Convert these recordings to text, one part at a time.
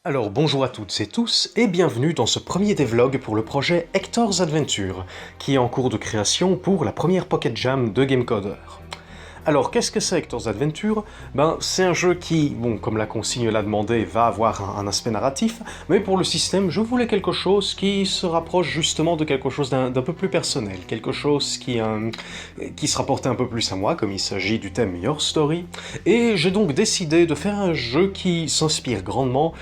Alors bonjour à toutes et tous, et bienvenue dans ce premier devlog pour le projet Hector's Adventure, qui est en cours de création pour la première Pocket Jam de Gamecoder. Alors, qu'est-ce que c'est Hector's Adventure? C'est un jeu qui, bon, comme la consigne l'a demandé, va avoir un aspect narratif, mais pour le système, je voulais quelque chose qui se rapproche justement de quelque chose d'un peu plus personnel, quelque chose qui se rapportait un peu plus à moi, comme il s'agit du thème Your Story, et j'ai donc décidé de faire un jeu qui s'inspire grandement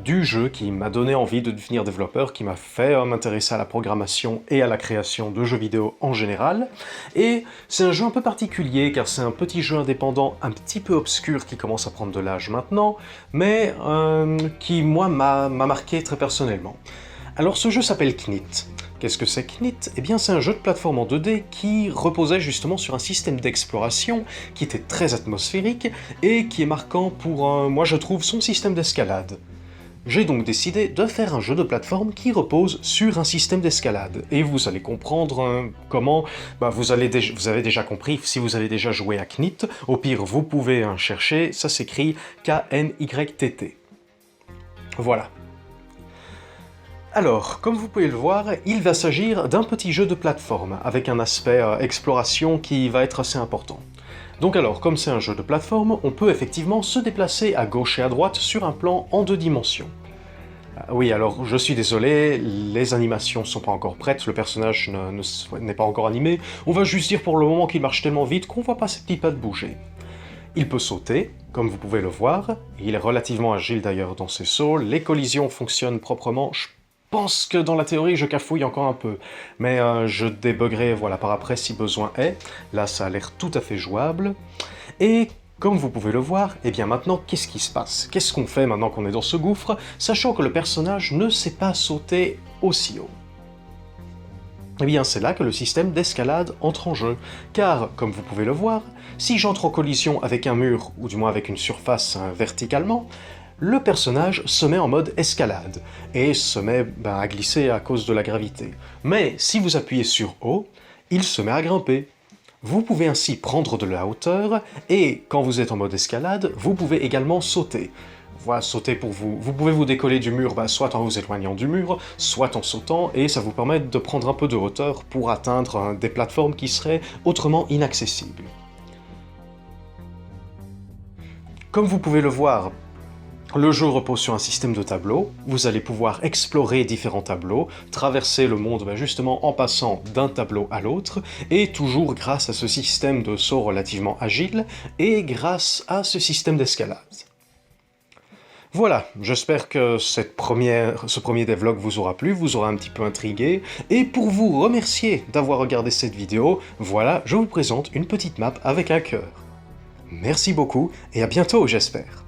du jeu qui m'a donné envie de devenir développeur, qui m'a fait m'intéresser à la programmation et à la création de jeux vidéo en général, et c'est un jeu un peu particulier, car c'est un petit jeu indépendant un petit peu obscur qui commence à prendre de l'âge maintenant, mais qui, moi, m'a marqué très personnellement. Alors ce jeu s'appelle Knit. Qu'est-ce que c'est Knit? Eh bien c'est un jeu de plateforme en 2D qui reposait justement sur un système d'exploration qui était très atmosphérique et qui est marquant pour, moi je trouve, son système d'escalade. J'ai donc décidé de faire un jeu de plateforme qui repose sur un système d'escalade. Et vous allez comprendre comment, vous avez déjà compris si vous avez déjà joué à Knit, au pire vous pouvez chercher, ça s'écrit K-N-Y-T-T. Voilà. Alors, comme vous pouvez le voir, il va s'agir d'un petit jeu de plateforme, avec un aspect exploration qui va être assez important. Donc alors, comme c'est un jeu de plateforme, on peut effectivement se déplacer à gauche et à droite sur un plan en 2 dimensions. Oui, alors je suis désolé, les animations sont pas encore prêtes, le personnage n'est pas encore animé, on va juste dire pour le moment qu'il marche tellement vite qu'on voit pas ses petits pattes bouger. Il peut sauter, comme vous pouvez le voir, il est relativement agile d'ailleurs dans ses sauts, les collisions fonctionnent proprement, je pense que dans la théorie je cafouille encore un peu, mais je débuggerai voilà, par après si besoin est, là ça a l'air tout à fait jouable, et comme vous pouvez le voir, eh bien maintenant qu'est-ce qui se passe? Qu'est-ce qu'on fait maintenant qu'on est dans ce gouffre, sachant que le personnage ne sait pas sauter aussi haut? Eh bien c'est là que le système d'escalade entre en jeu, car, comme vous pouvez le voir, si j'entre en collision avec un mur, ou du moins avec une surface verticalement, le personnage se met en mode escalade, et se met à glisser à cause de la gravité. Mais si vous appuyez sur O, il se met à grimper. Vous pouvez ainsi prendre de la hauteur, et quand vous êtes en mode escalade, vous pouvez également sauter. Voilà, sauter pour vous. Vous pouvez vous décoller du mur, soit en vous éloignant du mur, soit en sautant, et ça vous permet de prendre un peu de hauteur pour atteindre des plateformes qui seraient autrement inaccessibles. Comme vous pouvez le voir, le jeu repose sur un système de tableaux, vous allez pouvoir explorer différents tableaux, traverser le monde justement en passant d'un tableau à l'autre, et toujours grâce à ce système de saut relativement agile, et grâce à ce système d'escalade. Voilà, j'espère que ce premier devlog vous aura plu, vous aura un petit peu intrigué, et pour vous remercier d'avoir regardé cette vidéo, voilà, je vous présente une petite map avec un cœur. Merci beaucoup, et à bientôt j'espère.